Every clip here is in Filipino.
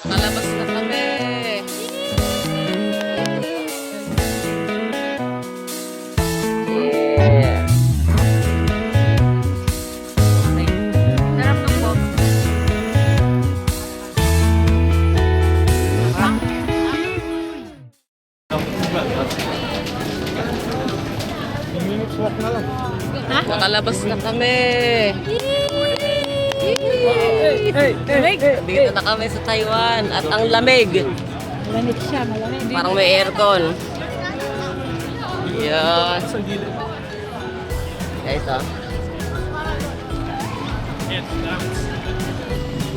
Nakalabas na kami. Yeah. Sarap ng walk. Nakalabas na kami. Dito na kami sa Taiwan. At ang lamig. Malamig siya, malamig. Parang may aircon. Yan. Guys, oh.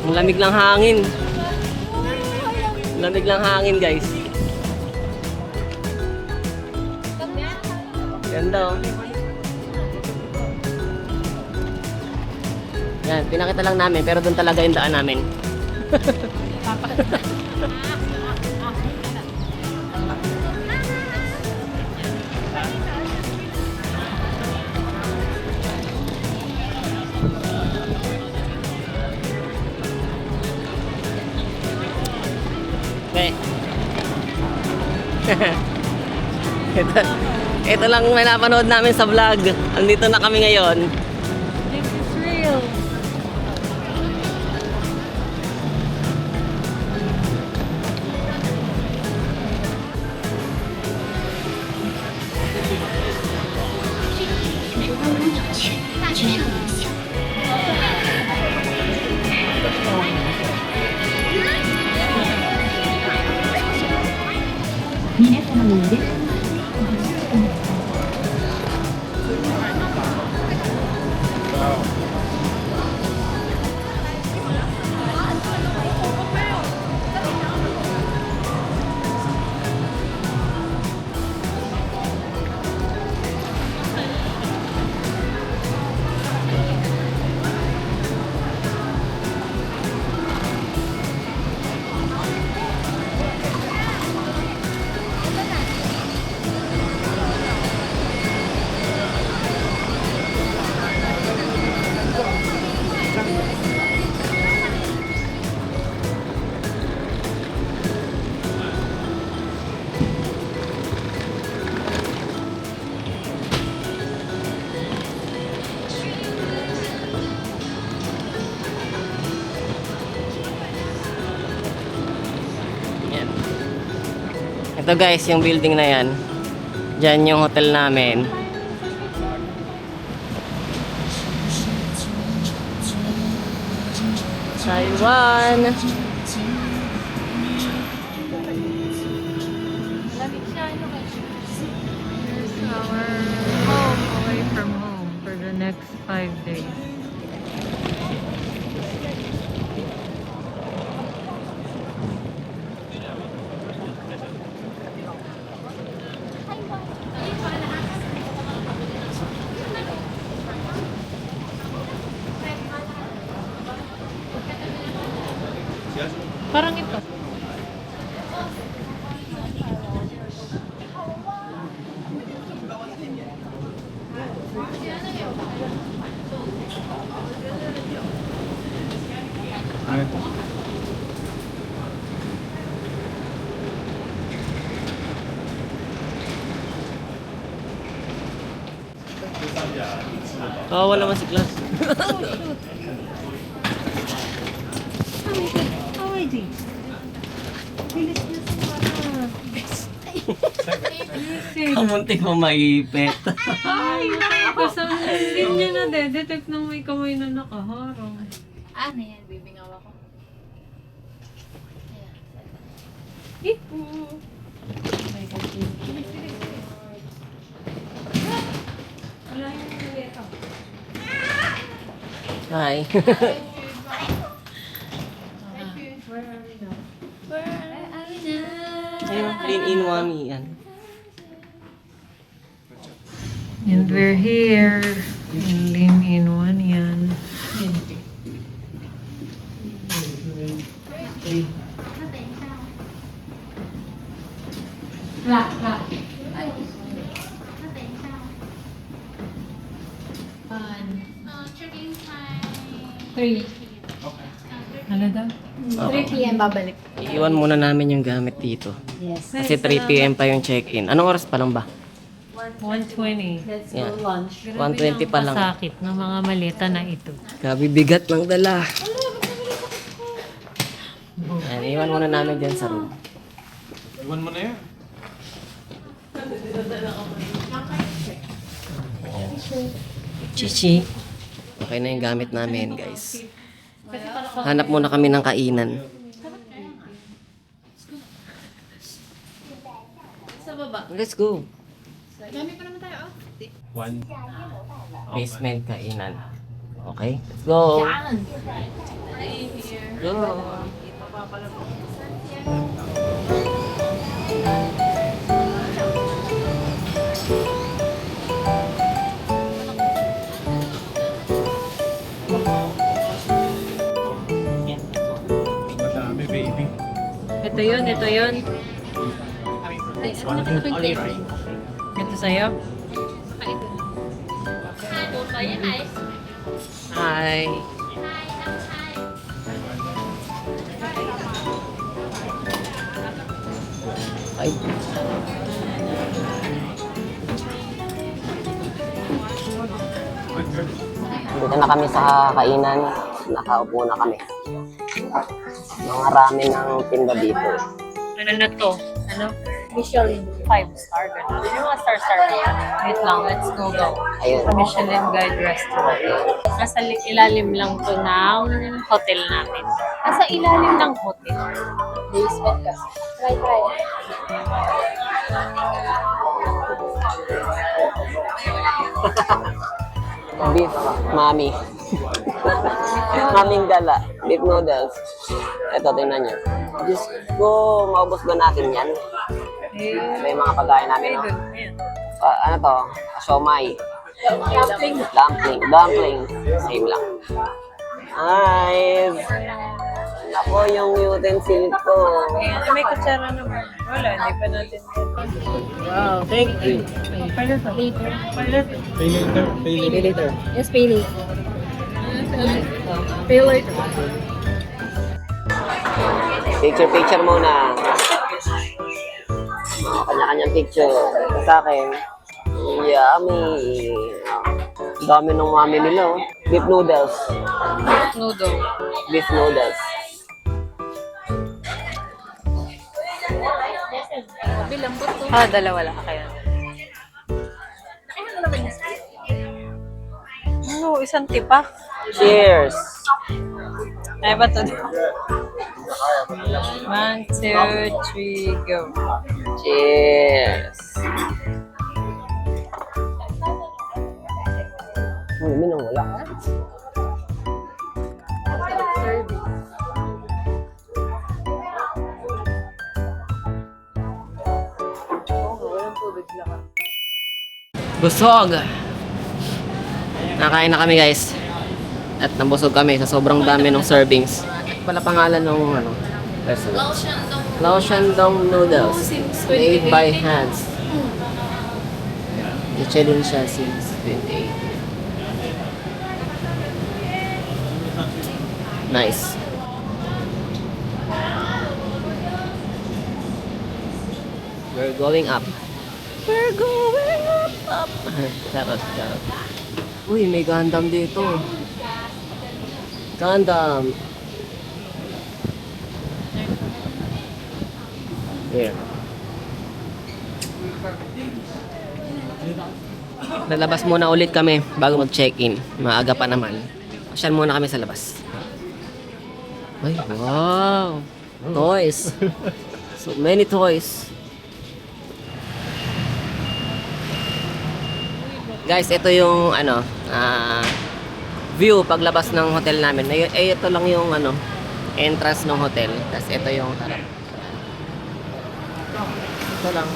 Ang lamig lang hangin. Lamig lang hangin, guys. Ganda, oh. Yan, pinakita lang namin, pero doon talaga yung daan namin. Okay. ito lang may napanood namin sa vlog. Andito na kami ngayon. This is real. Yan. Ito guys, yung building na yan. Diyan yung hotel namin. Taiwan. Malamig siya, ano kasi? Here's our home away from home for the next 5 days. Parang ito. Kawawa naman si Class. Kamuntik mo maipit. Ay, kasama din niya na detect ng may kamay na nakaharang. Ano yan? Bibingaw ako. Ipo. Wala yung malito. Hi. Where are we now? Where are we now? Ayun, clean in wami yan. And we're here in Lim In Wan Yan. Checking time. 3. Ano daw? 3 p.m. babalik. Iiwan muna namin yung gamit dito. Yes. Kasi 3 p.m. pa yung check-in. Anong oras pa lang ba? 120. Let's Yeah. go lunch. 1:20 pa lang. Pasakit ng mga maleta na ito. Grabe bigat ng dala. Ayan, iwan muna namin dyan sa room. Iwan mo na yan. Chichi. Okay na yung gamit namin, guys. Hanap muna kami ng kainan. Sa baba. Let's go. Dami pa naman tayo. One. Basement kainan. Okay? Let's go. Yan. Go. Madami, baby. Ito yun, ito yun. Ito sa'yo. Hi. Ay. Dito na kami sa kainan. Nakaupo na kami. Mga ramen ng tinda dito. Ano na to? Ano? Michelin. 5-star. Ganun. Yung mga star-star na yan. Wait lang, let's go. Ayun. Michelin Guide Restaurant. Nasa ilalim lang to ng hotel namin. Nasa ilalim ng hotel. Basement ka. Try. Beef, mami. Maming dala. Beef noodles. Ito, tingnan nyo. Diyos ko, maubos ba natin yan? Eh, Ito yung mga pagkain namin. may No? dun. Ayan. Ano to? Siomay. Dumpling. Same lang. Nice. Ako yung utensil ko. Ayan. May kutsara naman. Wala, hindi pa natin. Wow, thank you. Later. Pay later. Pay later. See you later. Yes, pay later. Pay later. Picture muna. Mga kanya-kanyang picture. Sa akin, yummy. Dami ng mami nila. Oh. Beef noodles. Noodle. Beef noodles. Bilambot to. Ah, dalawa lang kaya. Ano, isang tipa. Cheers! Ay ba to? 1, 2, 3, go. Cheers! Uy, minang wala. Busog! Nakain na kami guys. At nabusog kami sa sobrang dami ng servings. Pala pangalan ng ano, restaurant. Laoshandong noodles. Made by hands. Michelin siya since 28. Nice. We're going up. We're going up. Charot. Uy, may Gundam dito. Gundam. Here. Lalabas muna ulit kami bago mag-check-in. Maaga pa naman. Pasyal muna kami sa labas. Ay, wow! Toys! So many toys. Guys, ito yung ano, view paglabas ng hotel namin. Ito lang yung ano, entrance ng hotel. Tapos ito yung harap. Ito lang.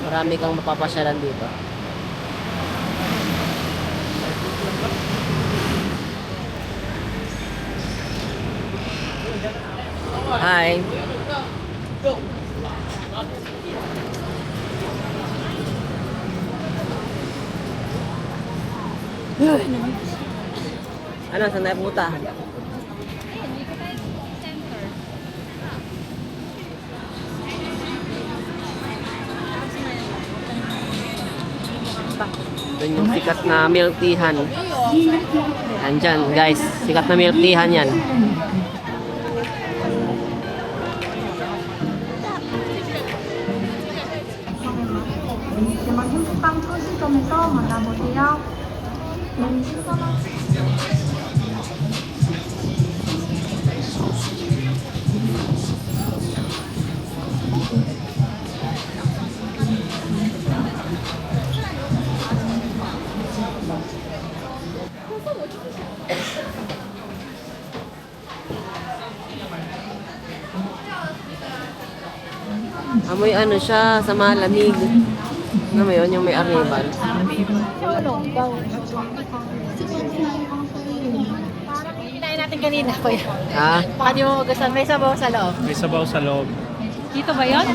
Marami kang mapapasyalan dito. Hi. Ano, saan tayo pumunta? Yan yung sikat na milk teahan. Yan dyan, guys. Sikat na milk teahan yan. Amoy ano siya, sa malamig. Ano mo yun, yung may arrival. Kinain natin kanina po yan. Ha? Baka di mo magustuhan. May sabaw sa loob. May sabaw sa loob. Dito ba yun?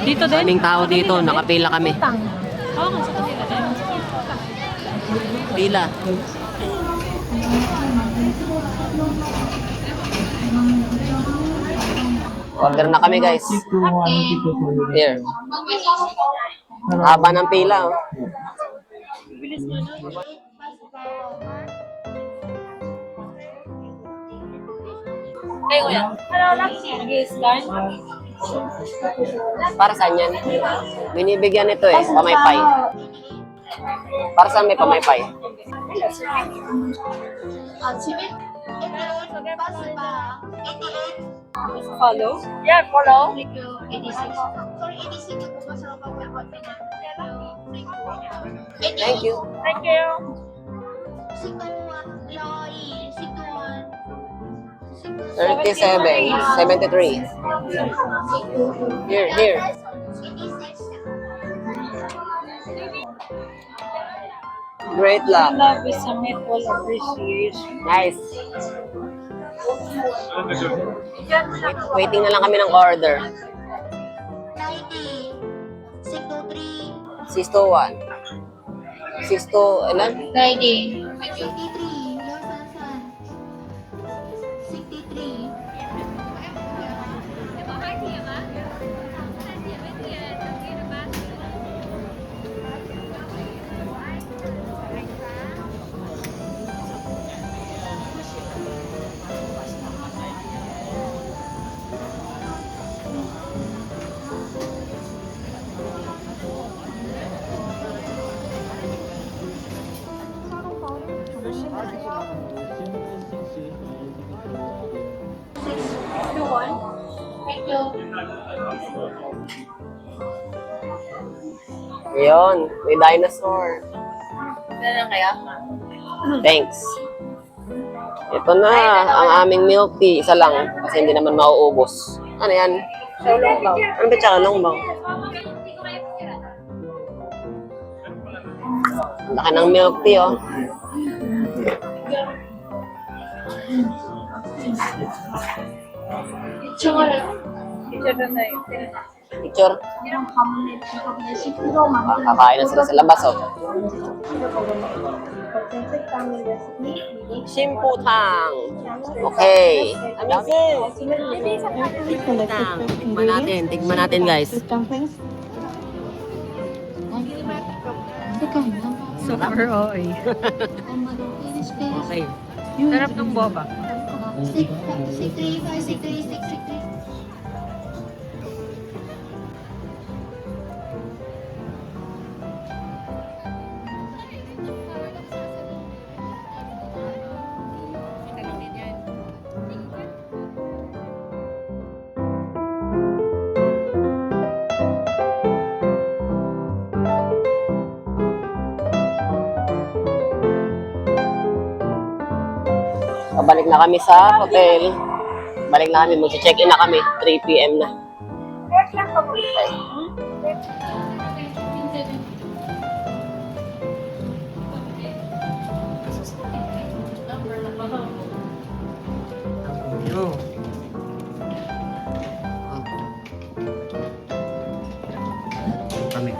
Dito din? Daming tao dito, nakapila kami. Oo, kasi kanila din. Pila. Order na kami, guys. Here. Haba ng pila, oh. Hello, nag-i-scan? Para saan yan? Binibigyan ito eh, pamaypay. Para saan may pamaypay? Follow? Yeah, follow. Thank you. Thank you. 37, 73. Here. Great luck. Love is a mutual appreciation. Nice. Waiting na lang kami ng order. 621. 62, ilan? 90. 61. Thank you. Yun, may dinosaur. Ganun kaya? Thanks. Ito na, ang aming milk tea. Isa lang, kasi hindi naman mauubos. Ano yan? Longbaw. Ano ba tsaka longbaw? Ang laki ng milk tea, oh. Picture na yun. Picture. Kakain na sila sa labas, oh. Simputang. Okay. Amazing. Simputang. Tikman natin, guys. Super OA. Okay. Sarap ng boba. Pabalik na kami sa hotel. Balik na kami. Mag-check-in na kami. 3 p.m. na. Yo. Kami.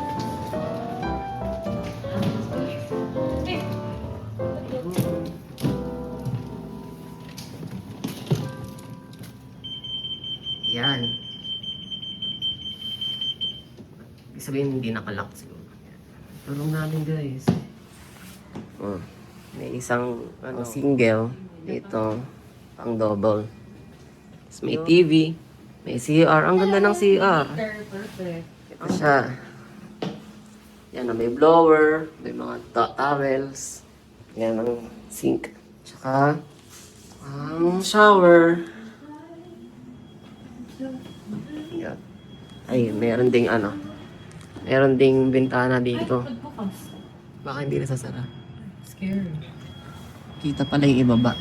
Yan. Ibig sabihin, hindi nakalock siguro. Tulong namin, guys. Oh, may isang single dito, pang double. Tapos may TV, may CR. Ang ganda ng CR. Perfect. Ito siya. Yan, may blower, may mga towels. Yan ang sink. Tsaka, ang shower. Yan. Ay, meron ding meron ding bintana dito. Pagbukas. Baka hindi nasasara. Scary. Kita pala yung ibaba.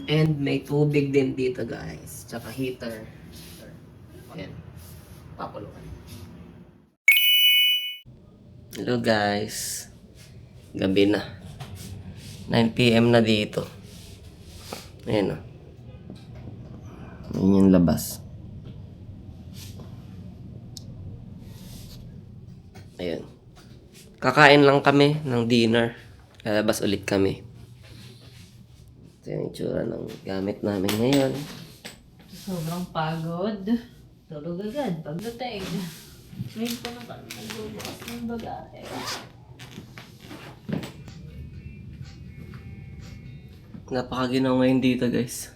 And may tubig din dito, guys. Tsaka heater. Ayan. Papulukan. Hello, guys. Gabi na. 9 PM na dito. Ayan, o. Ayan yung labas. Ayan. Kakain lang kami ng dinner. Lalabas ulit kami. Ito yung itsura ng gamit namin ngayon. Sobrang pagod. Tulog agad. Pagdating. Ngayon pa naman. Nagbubukas ng bagahe. Napakaginaw ngayon dito, guys.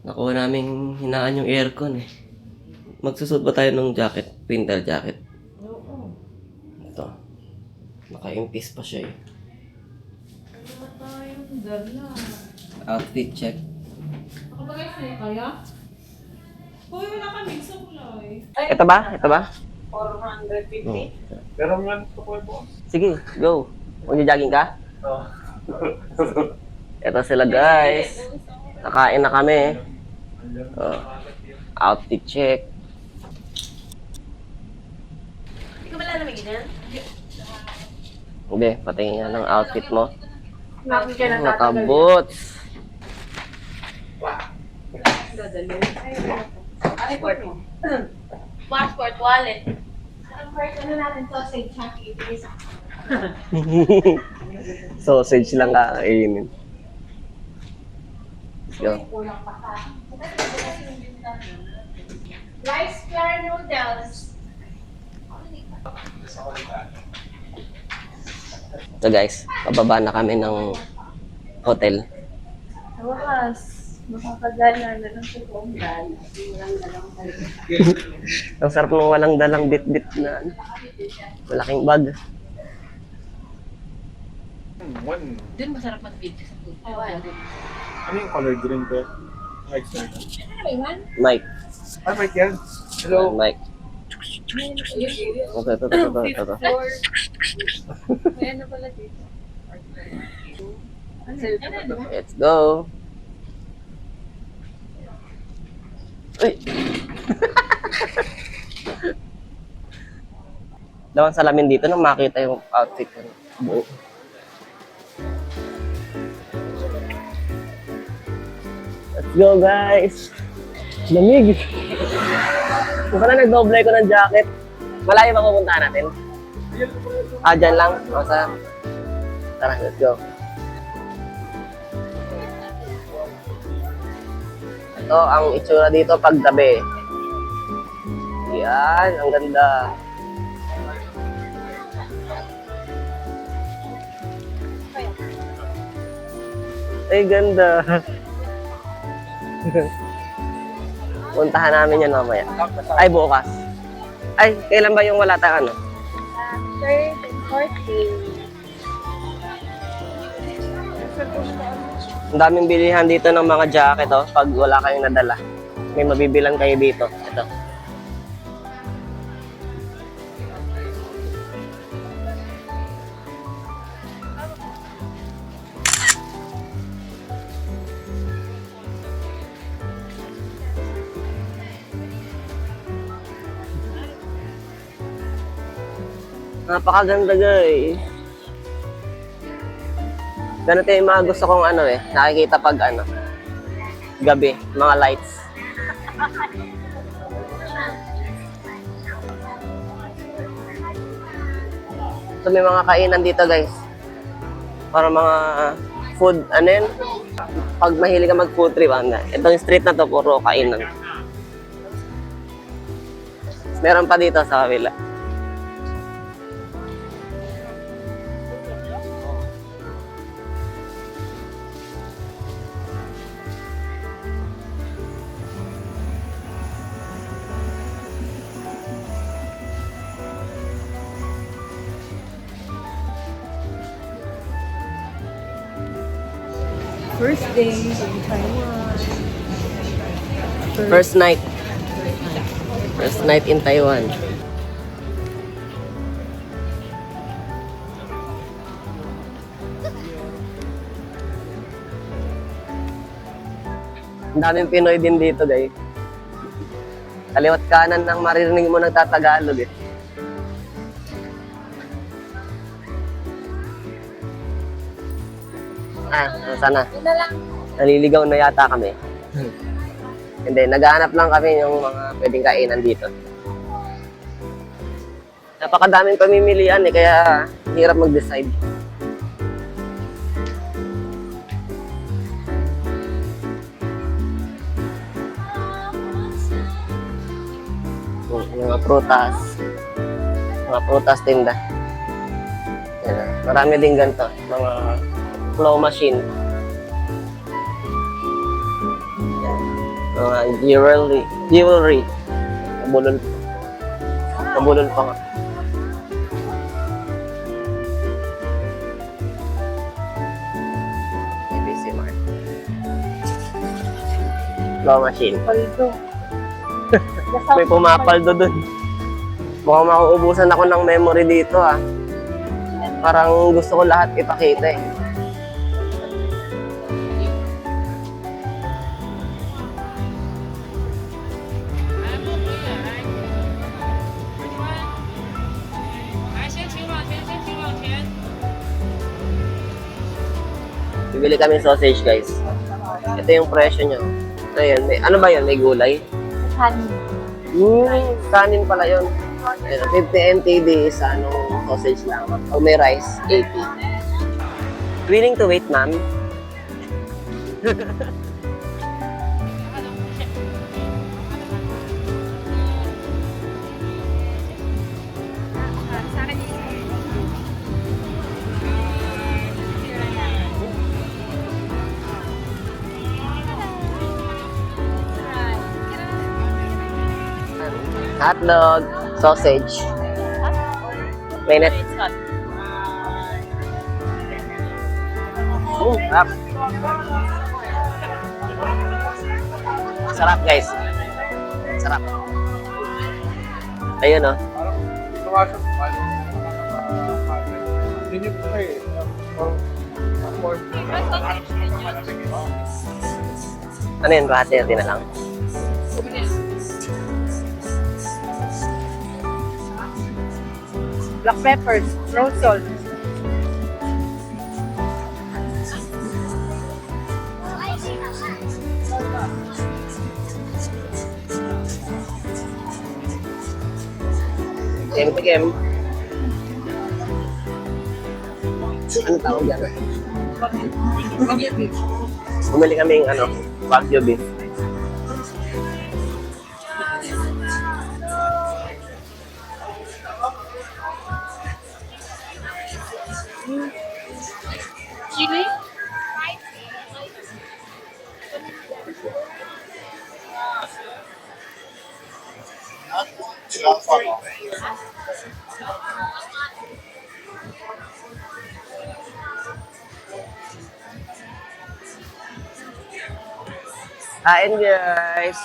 Nakuha namin hinaan yung aircon eh. Magsusot ba tayo ng jacket? Winter jacket. Oo. Ito. Nakaimpis pa siya eh. Ano ba tayong dala? Outfit check. Ako ba guys na kaya? Hoy, wala kami sa kulay. Ito ba? Ito ba? 450. Pero nga ito po po. Sige, go. Magja-jogging ka? Oo. Ito sila, guys. Nakain na kami. Oh. Outfit check. Hindi ka ba lalamigin yan? Hindi, patingin nga ng outfit mo. Namin ka na Naka-boots. dadalhin. Passport mo. Passport, wallet. Ang first natin, sausage, chunky, isa. Sausage lang kakainin. Let's go. Kulang pa ka. Rice flour noodles. So guys, pababa na kami ng hotel. Sa wakas, makakagala na lang sa buong dala. Walang dalang talaga. Ang sarap ng walang dalang bit-bit na malaking bag. Doon masarap mag-video sa food. Ano yung color green ko? Like, sir. Mike. Ah, Mike yan. Hello. Mike. Okay, ito. Ayan na pala dito. Let's go. Uy! Lawan salamin dito nang makita yung outfit ko. Buo. Let's go, guys! Lamig! Kung pala nag-double ko ng jacket, malayo ba pupuntahan natin? Dyan lang. O sa... Tara, let's go. Ito ang itsura dito pag gabi. Yan, ang ganda. Ay, ganda. Puntahan namin yan mamaya. Ay, bukas. Ay, kailan ba yung wala tayong ano? 3rd and 4th day. Ang daming bilihan dito ng mga jacket, oh, pag wala kayong nadala. May mabibilan kayo dito. Ito. Napakaganda, guys. Ganito yung mga gusto kong nakikita pag gabi, mga lights. So may mga kainan dito, guys. Para mga food, pag mahilig ka mag food trip, itong street na to, puro kainan. Meron pa dito sa kabila. First day in Taiwan. First night. First night in Taiwan. Ang daming Pinoy din dito, guys. Kaliwat kanan ng maririnig mo nagtatagalog eh. Sana. Naliligaw na yata kami. Hindi, naghahanap lang kami yung mga pwedeng kainan dito. Napakadaming pamimilian eh, kaya hirap mag-decide. Mga prutas tinda. Yan, marami din ganito, mga claw machine. Yan, mga jewelry. Kabulol pa nga. ABC Mart. Claw machine. Paldo. May pumapaldo dun. Mukhang mauubusan ako ng memory dito ah. Parang gusto ko lahat ipakita eh. Bibili kami sausage guys. Ito yung presyo nyo. Ayan, ano ba yun? May gulay? Honey. Kanin pala yun. 50 NTD is sausage lang. Pag may rice, 80. Willing to wait, ma'am? Hotdog, sausage. Minute. Sarap. Sarap guys. Sarap. Ayun oh. Hindi ko eh. Ano yun? Bahati na lang. Black peppers, road salt. Tikim. Ano tawag yan? Bumili kaming Wagyu beef. Chili? Kain guys!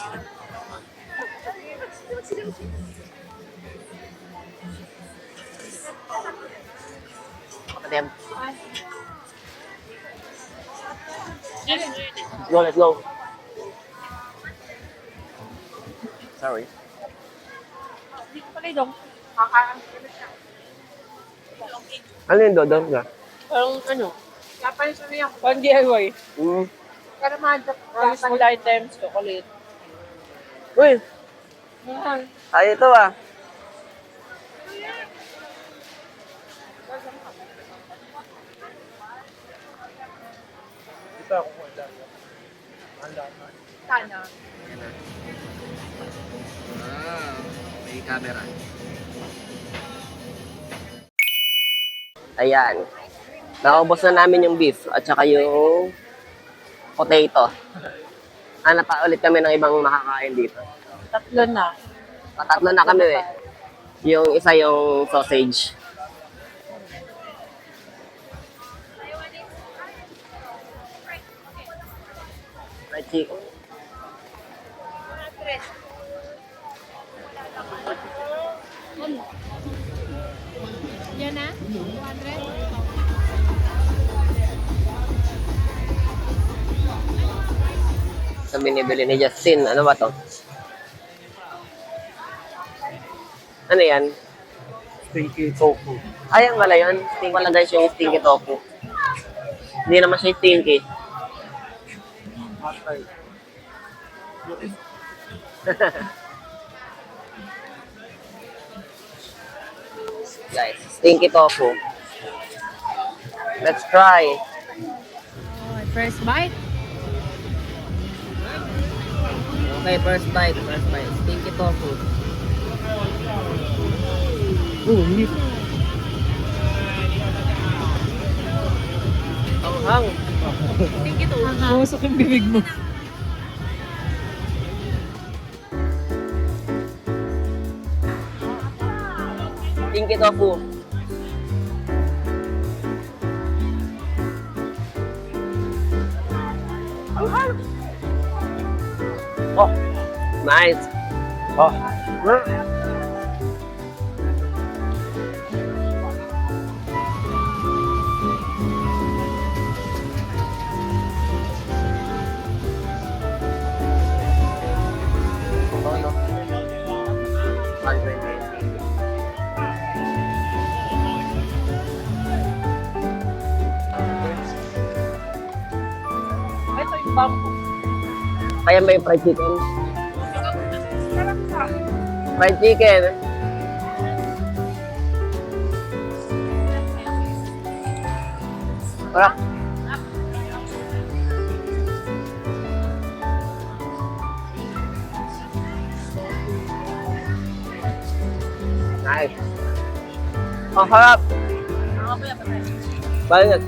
Kapatid. Let's go. Sorry. Dito pala yung Ano yung dodong ka? parang kapalis na yan. Parang DIY. Pero mga small items, chocolate. Uy! Ay, ito ah. Ito ako kung ilan. Sana. Wow, may camera. Ayan. Naubos na namin yung beef at saka yung potato. Hanap pa ulit kami ng ibang makakain dito. Tatlo na. Patatlo na kami eh. Yung isa yung sausage. Fried chicken. Yan na? 200? Sa binibili ni Justin. Ano ba to? Ano yan? Stinky tofu. Ayan pala yun. Stinky pala guys yung stinky tofu. Hindi naman siya stinky. Guys, stinky tofu. Let's try. Oh, first bite. Okay, first bite. First bite. Stinky tofu. Ang Tingin ito. Pumusok yung bibig mo. Stinky tofu. Oh, nice. Oh. Oh, no. 120. Ito yung bamboo. Kaya may fried chicken. Fried chicken. Wala. Nice. Ang harap. Banyak.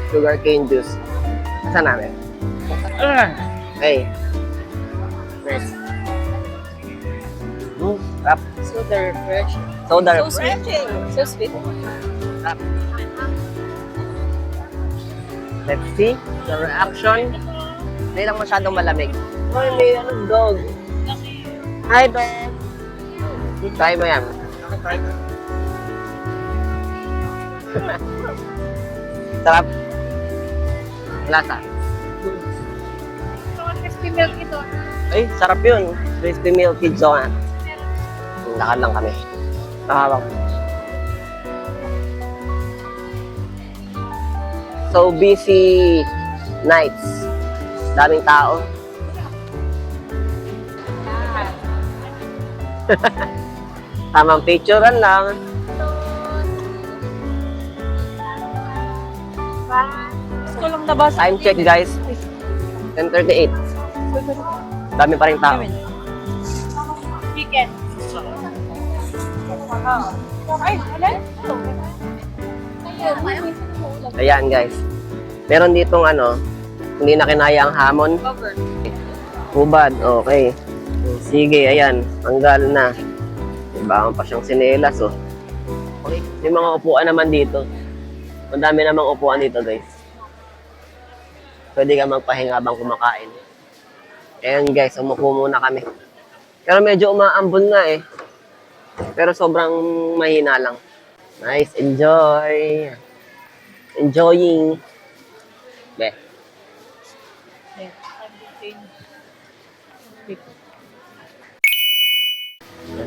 Sugar cane juice. Saan namin? Hey. Nice. Rap. So they're fresh. Soda. So sweet. So sweet. Rap. Let's see the reaction. Hindi lang masyadong malamig. Ay, may dog. Hi, dog. Try mo yan. Sarap. Lasa. Crispy milk ito. Ay, sarap yun. Crispy milky donut. Lakad lang kami. Nakawak. So busy nights. Daming tao. Tamang picturean lang. Gusto lang nabasa. Time check guys. 10:38. Dami pa rin tao. Chicken. Ay, alin? Ayan guys. Meron ditong ano, hindi na kinaya ang hamon. Cover. Hubad, okay. Sige, ayan. Tanggal na. Ibangan pa siyang sinelas, oh. Okay. May mga upuan naman dito. Ang dami namang upuan dito, guys. Pwede ka magpahinga habang kumakain. Ayan, guys. Umupo muna kami. Pero medyo umaambon nga, eh. Pero sobrang mahina lang. Nice. Enjoy. Enjoying. Be.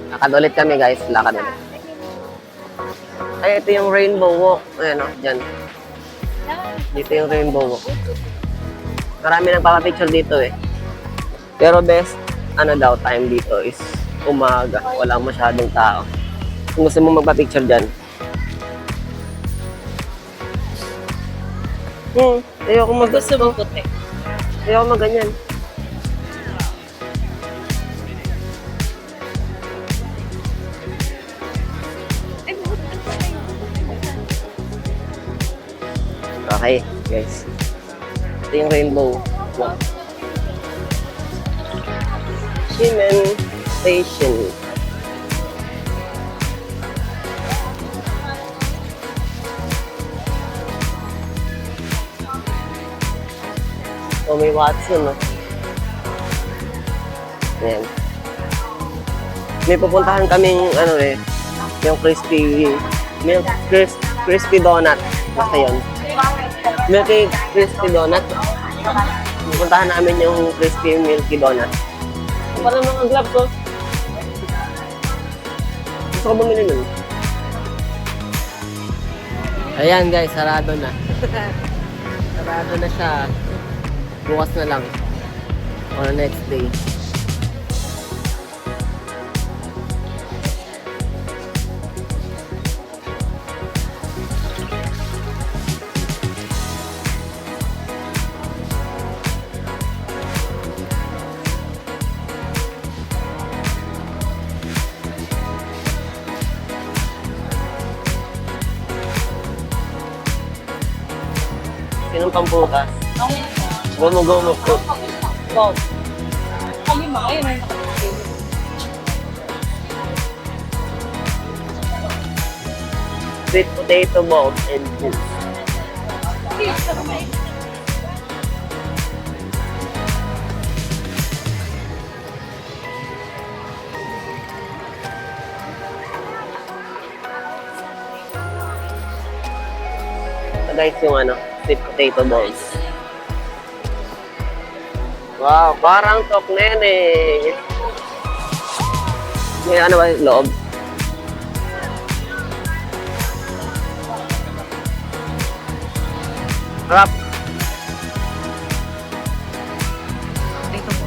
Lakad ulit kami guys, lakad ulit. Ay, ito yung rainbow walk. Ayan o, dyan. Dito yung rainbow walk. Marami nagpapapicture dito eh. Pero best, ano daw, time dito is umaga. Walang masyadong tao. Kung gusto mo magpapicture dyan. Ayoko mag- Gusto mo puti. Ayoko mag-ganyan. Okay, guys. Ito yung rainbow walk. Shimen Station. Tommy Watson, no? Ayan. May pupuntahan kaming, ano eh, yung crispy donut. Basta yun. Milky crispy donut. Pupuntahan namin yung crispy milky donut. Ano pa naman ang gloves ko? Gusto ko bumili nun. Ayan guys, sarado na. Sarado na siya. Bukas na lang. On the next day. Sinong pambukas? Gomo-gomo fruit. Wow. Kalima, ayun ay Sweet potato balls and juice. Ito guys yung ano, sweet potato balls. Wow, parang toknene. May ano ba yung loob? Harap. Ito po.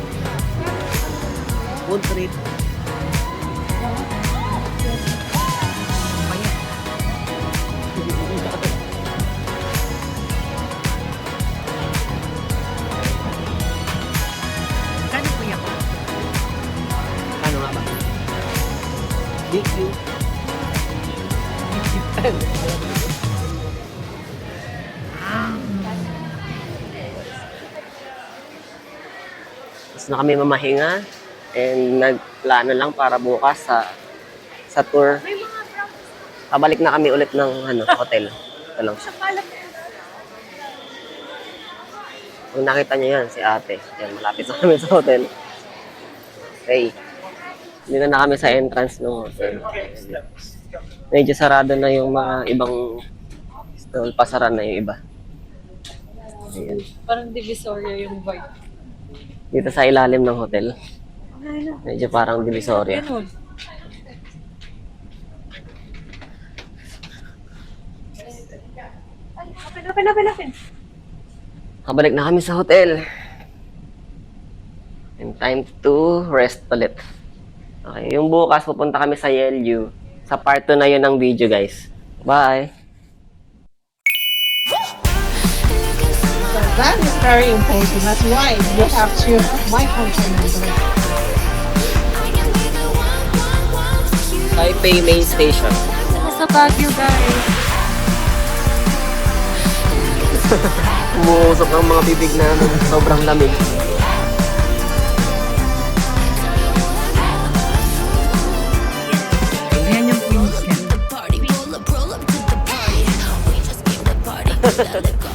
Food treat. Ayan. Kano po yan? Ano nga ba? DQ. Tapos na kami mamahinga and nagplano lang para bukas sa tour. Pabalik na kami ulit ng ano, hotel. Ito lang. Kung nakita niyo yan, si ate. Yan, malapit na kami sa hotel. Okay. Dito na kami sa entrance ng hotel. Medyo sarado na yung mga ibang stall. Pasara na yung iba. Ayan. parang divisoria yung vibe. Dito sa ilalim ng hotel. Medyo parang divisoria. Ganun. Open. Kabalik na kami sa hotel. And time to rest ulit. Okay, yung bukas pupunta kami sa Yelyu. Sa part 2 na yun ng video guys. Bye! That is very important. That's why you have to microphone. Taipei Main Station. Sa Baguio, guys. Umuusok ang mga bibig namin. Sobrang lamig. Ayan yung queens niya. Party, roll up to the party. We just came to party.